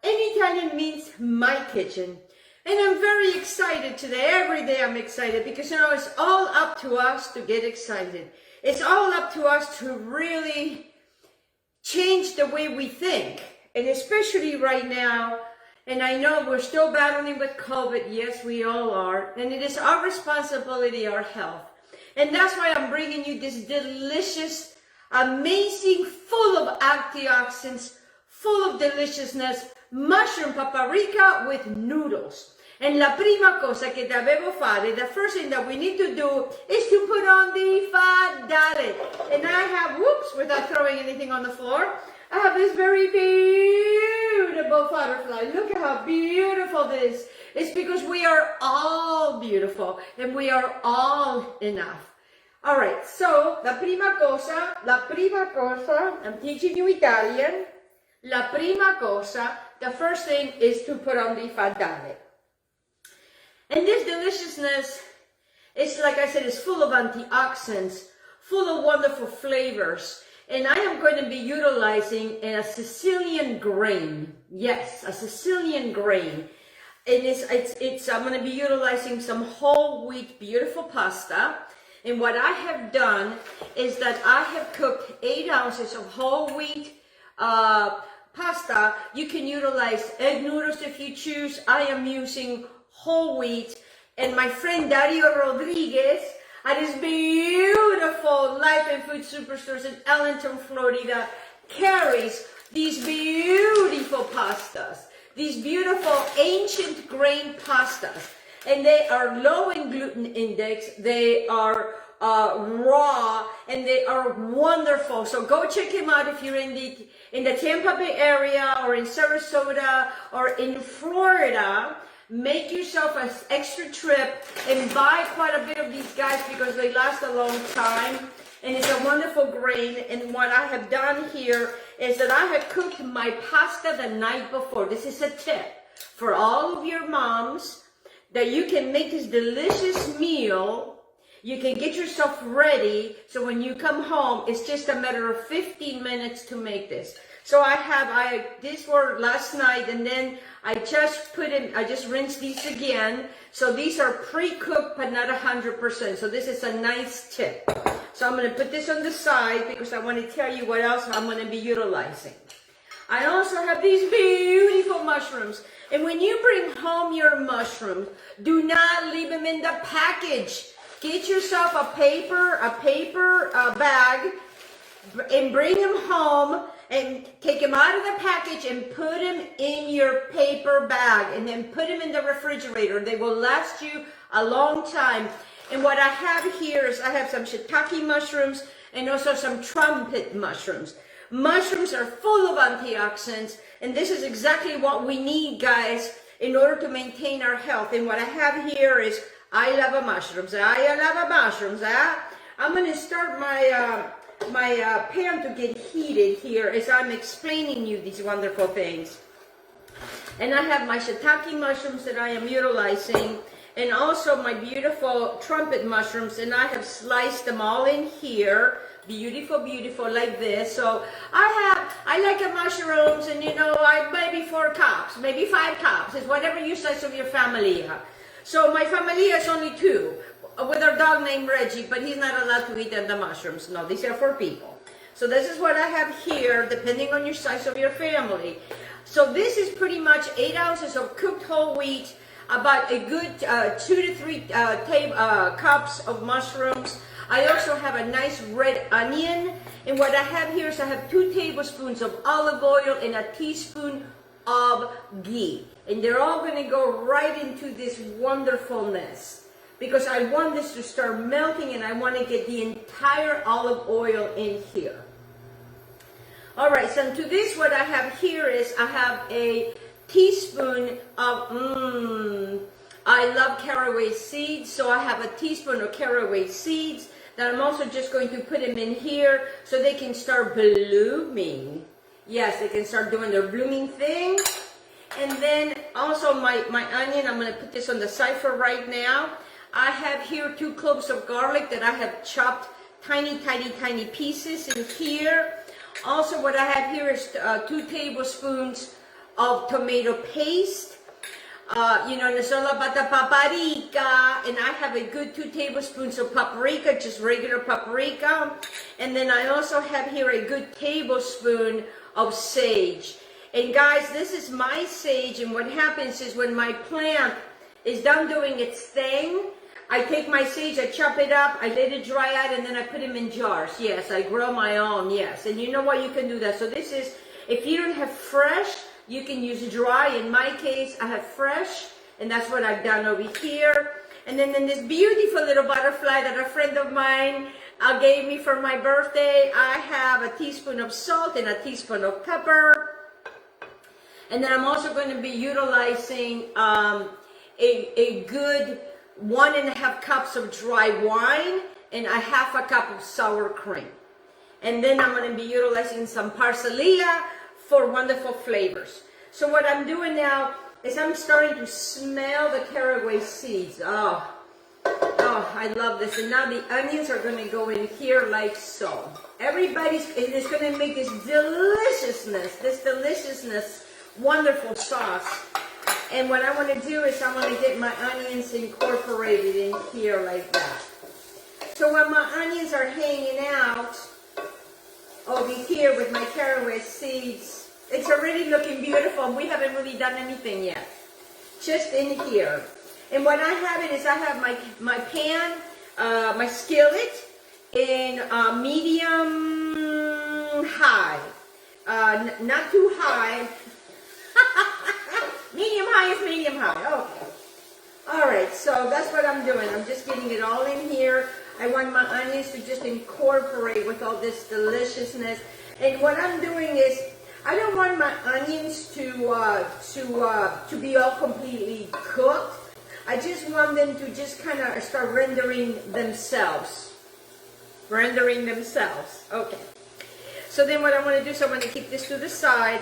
in Italian means my kitchen. And I'm very excited today. Every day I'm excited because, you know, it's all up to us to get excited. It's all up to us to really change the way we think. And especially right now, and I know we're still battling with COVID. Yes, we all are. And it is our responsibility, our health. And that's why I'm bringing you this delicious, amazing, full of antioxidants, full of deliciousness, mushroom paprika with noodles. And la prima cosa che devo fare, the first thing that we need to do is to put on the fadale. And I have, whoops, without throwing anything on the floor, I have this very beautiful butterfly. Look at how beautiful this is. It's because we are all beautiful and we are all enough. All right, so la prima cosa, I'm teaching you Italian. La prima cosa, the first thing is to put on the fadale. And this deliciousness is, like I said, is full of antioxidants, full of wonderful flavors. And I am going to be utilizing a Sicilian grain. Yes, a Sicilian grain. And I'm going to be utilizing some whole wheat beautiful pasta. And what I have done is that I have cooked 8 ounces of whole wheat pasta. You can utilize egg noodles if you choose. I am using whole wheat. And my friend Dario Rodriguez at his beautiful Life and Food Superstores in Ellenton, Florida, carries these beautiful pastas, these beautiful ancient grain pastas. And they are low in gluten index, they are raw, and they are wonderful. So go check him out if you're in the Tampa Bay area or in Sarasota or in Florida. Make yourself an extra trip and buy quite a bit of these guys because they last a long time. And it's a wonderful grain. And what I have done here is that I have cooked my pasta the night before. This is a tip for all of your moms, that you can make this delicious meal. You can get yourself ready. So when you come home, it's just a matter of 15 minutes to make this. So these were last night, and then I just rinsed these again. So these are pre-cooked, but not 100%. So this is a nice tip. So I'm going to put this on the side because I want to tell you what else I'm going to be utilizing. I also have these beautiful mushrooms. And when you bring home your mushrooms, do not leave them in the package. Get yourself a paper bag and bring them home and take them out of the package and put them in your paper bag and then put them in the refrigerator. They will last you a long time. And what I have here is I have some shiitake mushrooms and also some trumpet mushrooms. Mushrooms are full of antioxidants, and this is exactly what we need, guys, in order to maintain our health. And what I have here is I love mushrooms. I love mushrooms. I'm going to start my pan to get heated here as I'm explaining you these wonderful things. And I have my shiitake mushrooms that I am utilizing, and also my beautiful trumpet mushrooms, and I have sliced them all in here. Beautiful, beautiful, like this. So I like the mushrooms, and you know, maybe 4 cups, maybe 5 cups. It's whatever you size of your family. So my family is only 2. With our dog named Reggie, but he's not allowed to eat the mushrooms. No, these are for people. So this is what I have here, depending on your size of your family. So this is pretty much 8 ounces of cooked whole wheat, about a good 2 to 3 cups of mushrooms. I also have a nice red onion. And what I have here is I have 2 tablespoons of olive oil and a teaspoon of ghee. And they're all going to go right into this wonderfulness, because I want this to start melting and I want to get the entire olive oil in here. All right, so to this, what I have here is I have a teaspoon of, I love caraway seeds, so I have a teaspoon of caraway seeds that I'm also just going to put them in here so they can start blooming. Yes, they can start doing their blooming thing. And then also my onion, I'm going to put this on the side for right now. I have here 2 cloves of garlic that I have chopped tiny, tiny, tiny pieces in here. Also what I have here is 2 tablespoons of tomato paste. You know, and it's all about the paprika, and I have a good 2 tablespoons of paprika, just regular paprika, and then I also have here a good tablespoon of sage. And guys, this is my sage, and what happens is when my plant is done doing its thing, I take my sage, I chop it up, I let it dry out, and then I put them in jars. Yes, I grow my own, yes. And you know what, you can do that. So this is, if you don't have fresh, you can use dry. In my case, I have fresh, and that's what I've done over here. And then in this beautiful little butterfly that a friend of mine gave me for my birthday, I have a teaspoon of salt and a teaspoon of pepper. And then I'm also going to be utilizing a good 1.5 cups of dry wine and a 1/2 cup of sour cream. And then I'm going to be utilizing some parsleyia for wonderful flavors. So what I'm doing now is I'm starting to smell the caraway seeds. Oh, I love this. And now the onions are going to go in here like so. It's going to make this deliciousness, wonderful sauce. And what I want to do is I want to get my onions incorporated in here like that. So when my onions are hanging out over here with my caraway seeds, it's already looking beautiful. We haven't really done anything yet. Just in here. And what I have it is I have my pan, my skillet in medium high. Not too high. Medium high is medium high. Okay. Alright, so that's what I'm doing. I'm just getting it all in here. I want my onions to just incorporate with all this deliciousness. And what I'm doing is, I don't want my onions to be all completely cooked. I just want them to just kind of start rendering themselves. Okay. So then what I want to do is I want to keep this to the side.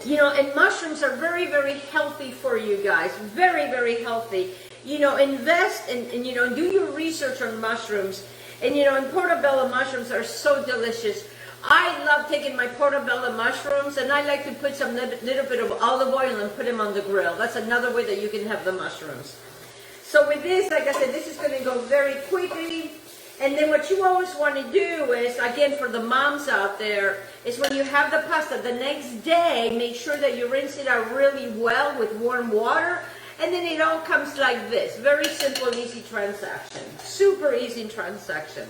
You know, and mushrooms are very, very healthy for you guys. Very, very healthy. You know, invest and you know, do your research on mushrooms. And you know, and portobello mushrooms are so delicious. I love taking my portobello mushrooms, and I like to put some little bit of olive oil and put them on the grill. That's another way that you can have the mushrooms. So with this, like I said, this is going to go very quickly. And then what you always want to do is, again, for the moms out there, is when you have the pasta the next day, make sure that you rinse it out really well with warm water. And then it all comes like this. Very simple, easy transaction. Super easy transaction.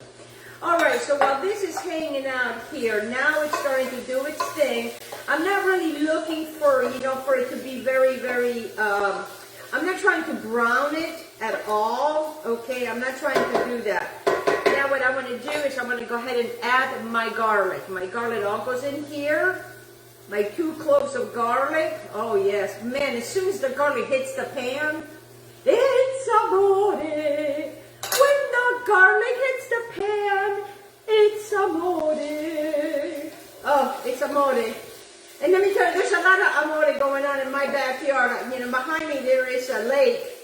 Alright, so while this is hanging out here, now it's starting to do its thing. I'm not really looking for, you know, for it to be very, very, I'm not trying to brown it at all, okay? I'm not trying to do that. Now what I want to do is I'm going to go ahead and add my garlic. My garlic all goes in here. My 2 cloves of garlic. Oh yes, man, as soon as the garlic hits the pan, it's amore. When the garlic hits the pan, it's amore. Oh, it's amore. And let me tell you, there's a lot of amore going on in my backyard. You know, behind me there is a lake.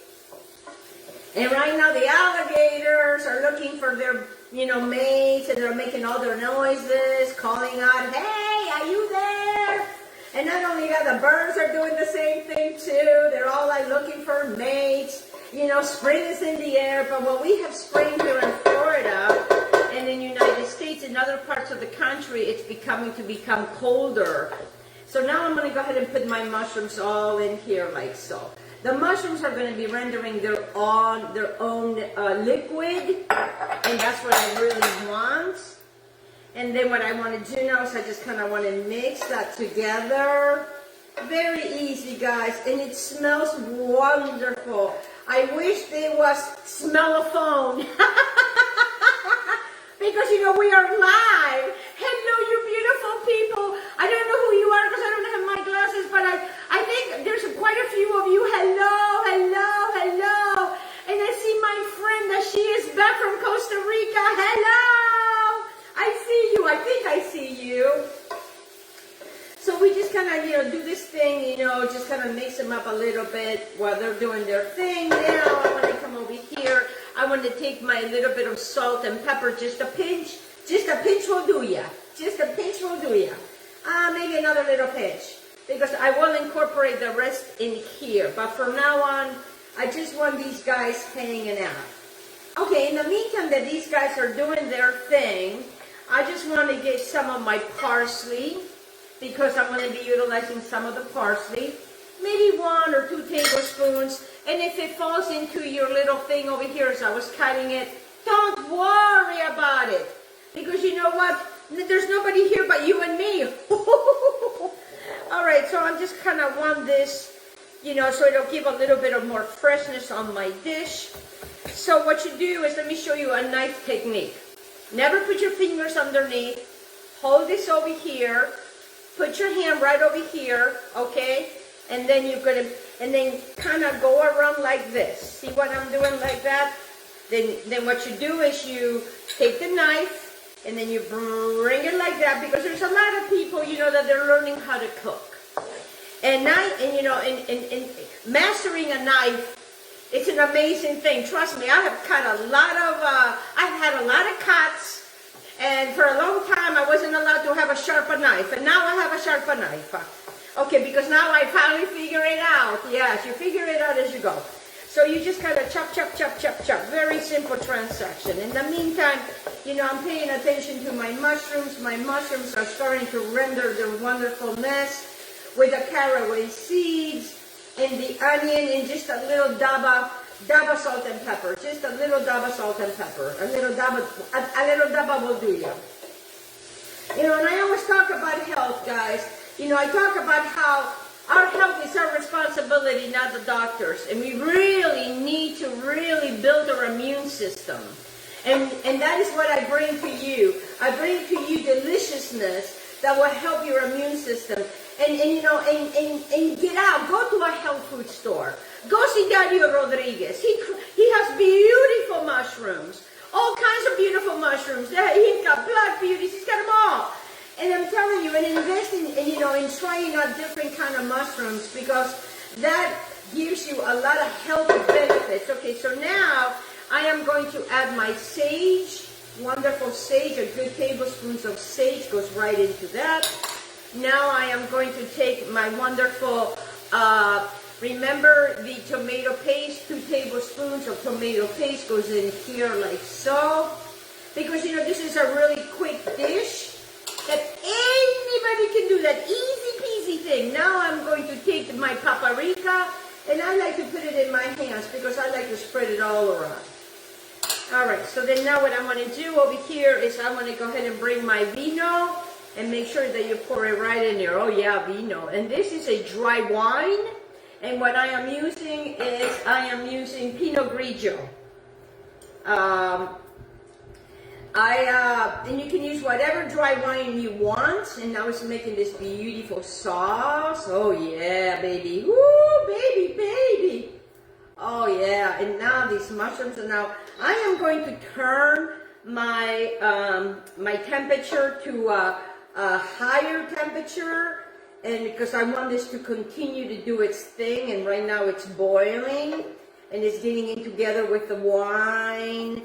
And right now the alligators are looking for their, you know, mates, and they're making all their noises, calling out, hey, are you there? And not only that, the birds are doing the same thing too. They're all like looking for mates. You know, spring is in the air, but when we have spring here in Florida and in the United States and other parts of the country, it's become colder. So now I'm going to go ahead and put my mushrooms all in here like so. The mushrooms are going to be rendering their own liquid, and that's what I really want. And then what I want to do now is I just kind of want to mix that together. Very easy, guys, and it smells wonderful. I wish there was smell-a-phone. Because, you know, we are live. Hello, you beautiful people. I don't know who you are because I don't have my glasses, but I think there's quite a few of you. Hello, hello, hello. And I see my friend that she is back from Costa Rica. Hello. I see you. I think I see you. So we just kind of, you know, do this thing, you know, just kind of mix them up a little bit while they're doing their thing. Now I want to come over here. I want to take my little bit of salt and pepper, just a pinch. Just a pinch will do ya. Just a pinch will do ya. Maybe another little pinch. because I will incorporate the rest in here. But from now on, I just want these guys hanging out. Okay, in the meantime that these guys are doing their thing, I just want to get some of my parsley, because I'm going to be utilizing some of the parsley. Maybe 1 or 2 tablespoons. And if it falls into your little thing over here as I was cutting it, don't worry about it. Because you know what? There's nobody here but you and me. Alright, so I'm just kind of want this, you know, so it'll give a little bit of more freshness on my dish. So what you do is, let me show you a knife technique. Never put your fingers underneath. Hold this over here. Put your hand right over here, okay? And then you're gonna, and then kind of go around like this. See what I'm doing like that? Then what you do is you take the knife and then you bring it like that, because there's a lot of people, you know, that they're learning how to cook. And mastering a knife, it's an amazing thing. Trust me, I have cut a lot of, I've had a lot of cuts. And for a long time, I wasn't allowed to have a sharper knife. And now I have a sharper knife. Okay, because now I finally figure it out. Yes, you figure it out as you go. So you just kind of chop, chop, chop, chop, chop. Very simple transaction. In the meantime, you know, I'm paying attention to my mushrooms. My mushrooms are starting to render their wonderfulness with the caraway seeds and the onion and just a little dab of salt and pepper. Just a little dab of salt and pepper. A little dab will do you. You know, and I always talk about health, guys. You know, I talk about how our health is our responsibility, not the doctor's. And we really need to really build our immune system. And that is what I bring to you. I bring to you deliciousness that will help your immune system. And you know, and get out. Go to a health food store. Go see Dario Rodriguez. He has beautiful mushrooms. All kinds of beautiful mushrooms. He's got black beauties. He's got them all. And I'm telling you, and investing, you know, in trying out different kind of mushrooms, because that gives you a lot of health benefits. Okay, so now I am going to add my sage, wonderful sage. A good tablespoons of sage goes right into that. Now I am going to take my wonderful, remember the tomato paste, 2 tablespoons of tomato paste goes in here like so. Because, you know, this is a really quick dish that anybody can do, that easy peasy thing. Now I'm going to take my paprika, and I like to put it in my hands because I like to spread it all around. Alright, so then now what I'm going to do over here is I'm going to go ahead and bring my vino and make sure that you pour it right in there. Oh yeah, vino. And this is a dry wine, and what I am using is I am using Pinot Grigio. And you can use whatever dry wine you want. And now it's making this beautiful sauce. Oh yeah, baby. Woo, baby, baby. Oh yeah. And now these mushrooms are now, I am going to turn my my temperature to a higher temperature, and because I want this to continue to do its thing. And right now it's boiling and it's getting in together with the wine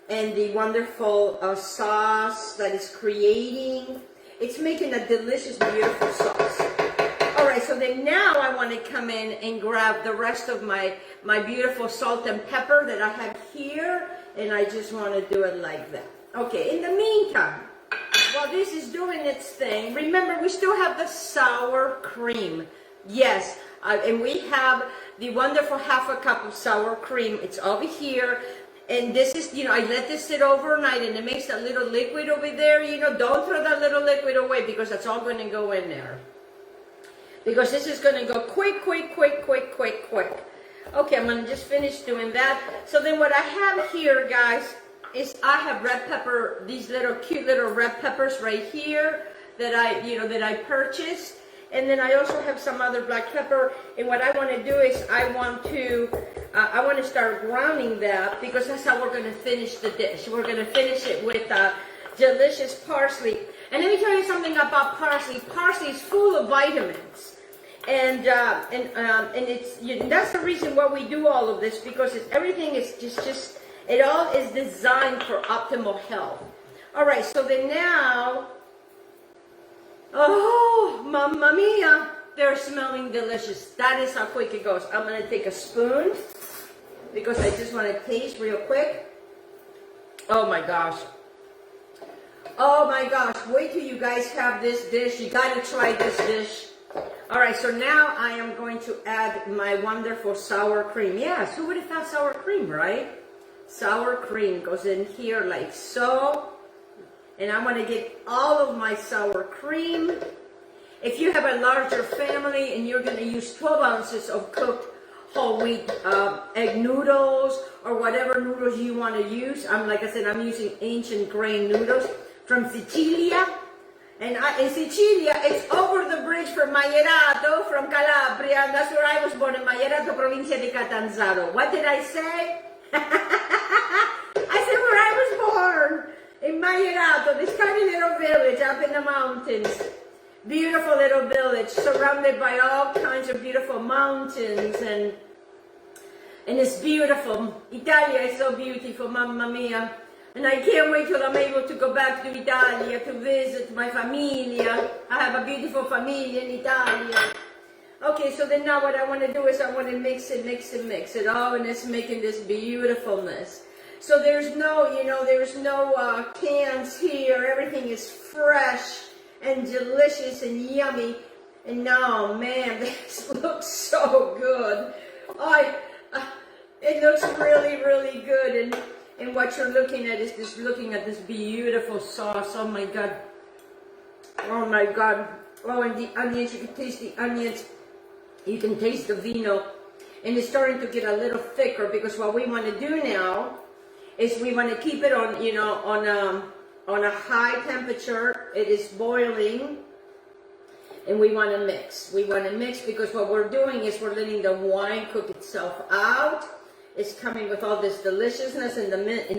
and the wonderful sauce that is creating. It's making a delicious, beautiful sauce. All right, so then now I want to come in and grab the rest of my beautiful salt and pepper that I have here, and I just want to do it like that. Okay, in the meantime, while this is doing its thing, remember we still have the sour cream. Yes, and we have the wonderful 1/2 cup of sour cream. It's over here. And this is, you know, I let this sit overnight, and it makes that little liquid over there. You know, don't throw that little liquid away, because that's all going to go in there. Because this is going to go quick, quick, quick, quick, quick, quick. Okay, I'm going to just finish doing that. So then what I have here, guys, is I have red pepper, these little cute little red peppers right here that I purchased. And then I also have some other black pepper. And what I want to do is I want to start browning that, because that's how we're going to finish the dish. We're going to finish it with delicious parsley. And let me tell you something about parsley. Parsley is full of vitamins. And it's, that's the reason why we do all of this, because everything is just it all is designed for optimal health. All right, so then now, oh, mamma mia, they're smelling delicious. That is how quick it goes. I'm gonna take a spoon because I just want to taste real quick. Oh my gosh. Oh my gosh, wait till you guys have this dish. You gotta try this dish. All right, so now I am going to add my wonderful sour cream. Yes, who would have thought sour cream, right? Sour cream goes in here like so. And I'm gonna get all of my sour cream. If you have a larger family and you're gonna use 12 ounces of cooked whole wheat egg noodles or whatever noodles you want to use. Like I said, I'm using ancient grain noodles from Sicilia. And in Sicilia, it's over the bridge from Maierato, from Calabria. And that's where I was born, in Maierato, provincia di Catanzaro. What did I say? I said where I was born, in Maierato, this tiny little village up in the mountains. Beautiful little village, surrounded by all kinds of beautiful mountains, and it's beautiful. Italia is so beautiful, mamma mia. And I can't wait till I'm able to go back to Italia to visit my familia. I have a beautiful familia in Italia. Okay, so then now what I want to do is I want to mix it all, and it's making this beautifulness. So there's no, there's no cans here. Everything is fresh and delicious and yummy. And now, man, this looks so good. It looks really, really good. And what you're looking at is this beautiful sauce. Oh my God. Oh my God. Oh, and the onions, you can taste the onions. You can taste the vino. And it's starting to get a little thicker, because what we want to do now is we want to keep it on, on a high temperature. It is boiling, and we want to mix. We want to mix because what we're doing is we're letting the wine cook itself out. It's coming with all this deliciousness. In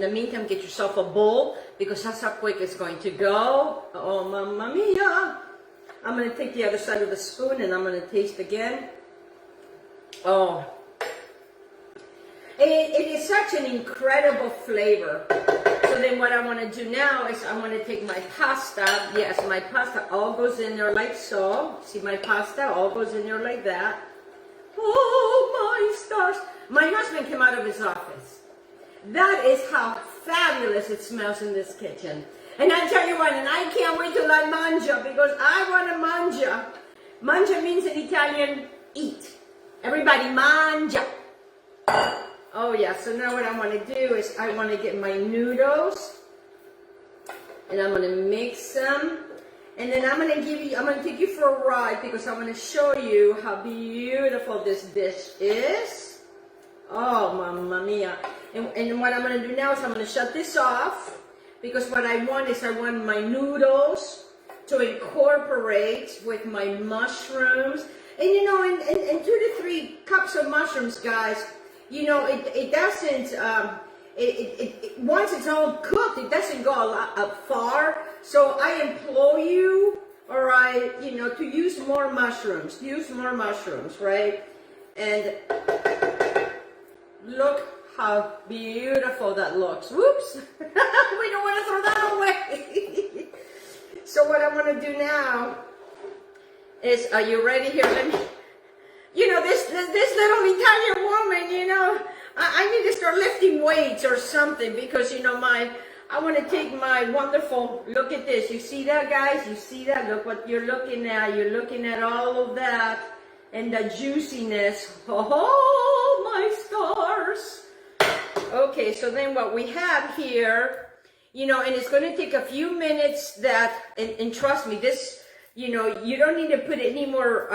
the meantime, get yourself a bowl, because that's how quick it's going to go. Oh, mamma mia. I'm going to take the other side of the spoon, and I'm going to taste again. Oh, it is such an incredible flavor. So then what I want to do now is I'm going to take my pasta. Yes, my pasta all goes in there like so. See, my pasta all goes in there like that. Oh, my stars. My husband came out of his office. That is how fabulous it smells in this kitchen. And I tell you what, and I can't wait till I mangia, because I want to mangia. Mangia means in Italian, eat. Everybody mangia. Oh yeah, so now what I want to do is I want to get my noodles, and I'm going to mix them, and then I'm going to take you for a ride, because I'm going to show you how beautiful this dish is. Oh, mamma mia. And what I'm going to do now is I'm going to shut this off, because what I want is I want my noodles to incorporate with my mushrooms. And in 2 to 3 cups of mushrooms, guys, it doesn't, once it's all cooked, it doesn't go a lot far. So I implore you, all right, to use more mushrooms. Use more mushrooms, right? And look how beautiful that looks. Whoops. We don't want to throw that away. So what I want to do now is, are you ready here? Let me, this little Italian woman, I need to start lifting weights or something, because, I want to take my wonderful, look at this. You see that, guys? You see that? Look what you're looking at. You're looking at all of that and the juiciness. Oh, my stars. Okay, so then what we have here, and it's going to take a few minutes and trust me, this, you don't need to put any more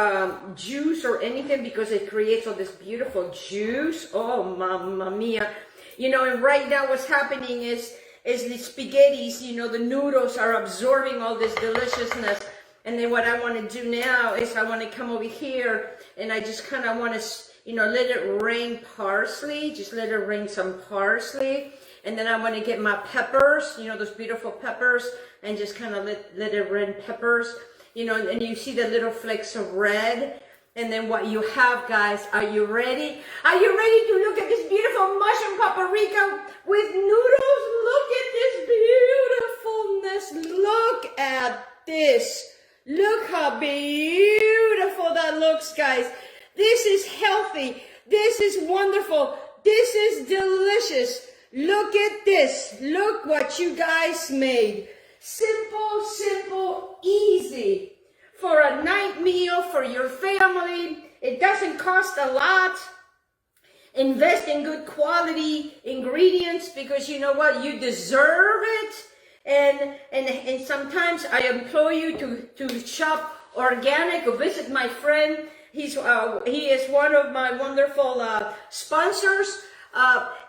juice or anything, because it creates all this beautiful juice. Oh, mamma mia. And right now what's happening is the spaghettis, the noodles are absorbing all this deliciousness. And then what I want to do now is I want to come over here, and I just kind of want to, let it rain parsley. Just let it rain some parsley. And then I want to get my peppers, those beautiful peppers, and just kind of let it rain peppers. And you see the little flakes of red. And then what you have, guys, are you ready? Are you ready to look at this beautiful mushroom paprika with noodles? Look at this beautifulness. Look at this. Look how beautiful that looks, guys. This is healthy. This is wonderful. This is delicious. Look at this. Look what you guys made. Simple, simple, easy. For a night meal for your family. It doesn't cost a lot. Invest in good quality ingredients because you know what? You deserve it. And sometimes I implore you to shop organic or visit my friend. He is one of my wonderful sponsors.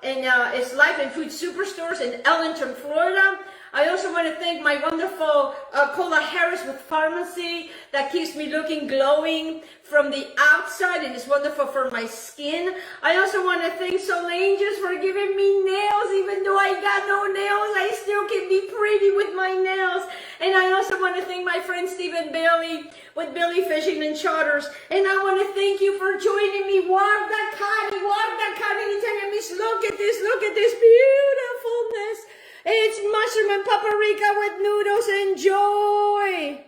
It's Life and Food Superstores in Ellenton, Florida. I also want to thank my wonderful Cola Harris with FARMASI that keeps me looking glowing from the outside and is wonderful for my skin. I also want to thank Solangelbell for giving me nails. Even though I got no nails, I still can be pretty with my nails. And I also want to thank my friend Stephen Bailey with Billy Fishing and Charters. And I want to thank you for joining me. Guarda cani, anytime you look at this beautifulness. It's mushroom and paprika with noodles. Enjoy!